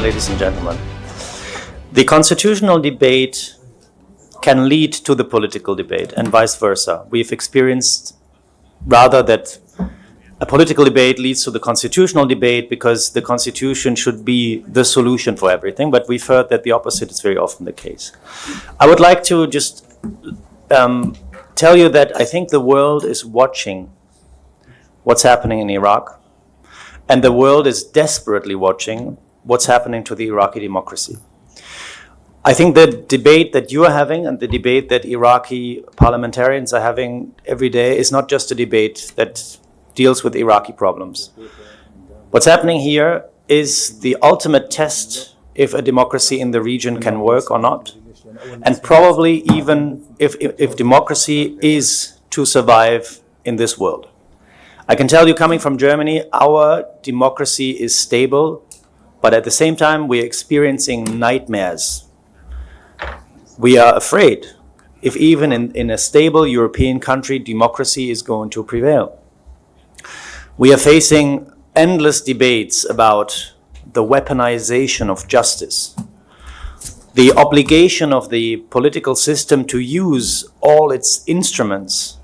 ladies and gentlemen. The constitutional debate can lead to the political debate and vice versa. We've experienced rather that a political debate leads to the constitutional debate because the constitution should be the solution for everything, but we've heard that the opposite is very often the case. I would like to just tell you that I think the world is watching what's happening in Iraq, and the world is desperately watching what's happening to the Iraqi democracy. I think the debate that you are having and the debate that Iraqi parliamentarians are having every day is not just a debate that deals with Iraqi problems. What's happening here is the ultimate test if a democracy in the region can work or not, and probably even if democracy is to survive in this world. I can tell you, coming from Germany, our democracy is stable, but at the same time we're experiencing nightmares. We are afraid if even in a stable European country democracy is going to prevail. We are facing endless debates about the weaponization of justice, the obligation of the political system to use all its instruments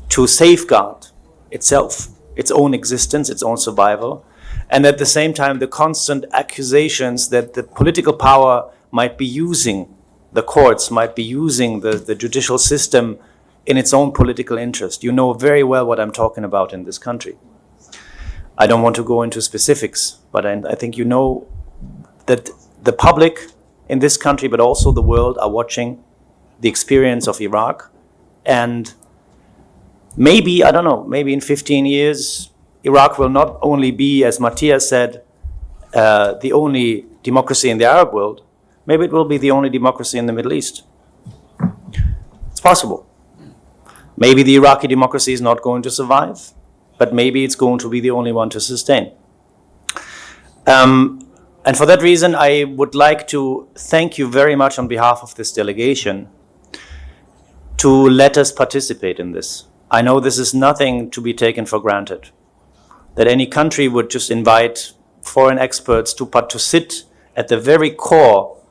to safeguard itself, its own existence, its own survival, and at the same time the constant accusations that the political power might be using, the courts might be using the judicial system in its own political interest. You know very well what I'm talking about in this country. I don't want to go into specifics, but I think you know that the public in this country, but also the world, are watching the experience of Iraq. And maybe, I don't know, maybe in 15 years, Iraq will not only be, as Matthias said, the only democracy in the Arab world, maybe it will be the only democracy in the Middle East. It's possible. Maybe the Iraqi democracy is not going to survive, but maybe it's going to be the only one to sustain. And for that reason, I would like to thank you very much on behalf of this delegation to let us participate in this. I know this is nothing to be taken for granted, that any country would just invite foreign experts to sit at the very core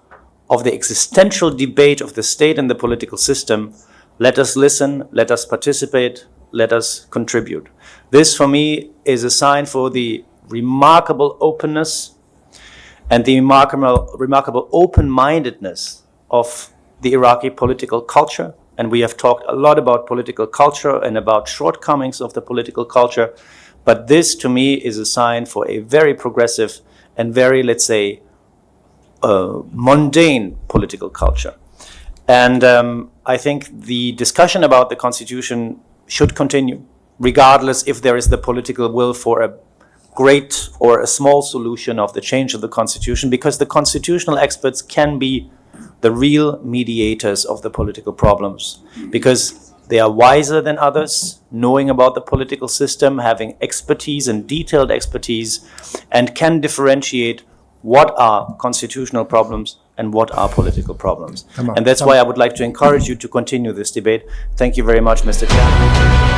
of the existential debate of the state and the political system. Let us listen, let us participate, let us contribute. This, for me, is a sign for the remarkable openness and the remarkable open-mindedness of the Iraqi political culture. And we have talked a lot about political culture and about shortcomings of the political culture. But this, to me, is a sign for a very progressive and very, let's say, mundane political culture. And I think the discussion about the constitution should continue, regardless if there is the political will for a great or a small solution of the change of the constitution, because the constitutional experts can be the real mediators of the political problems, because they are wiser than others, knowing about the political system, having expertise and detailed expertise, and can differentiate what are constitutional problems and what are political problems. And that's why I would like to encourage you to continue this debate. Thank you very much, Mr. Chairman.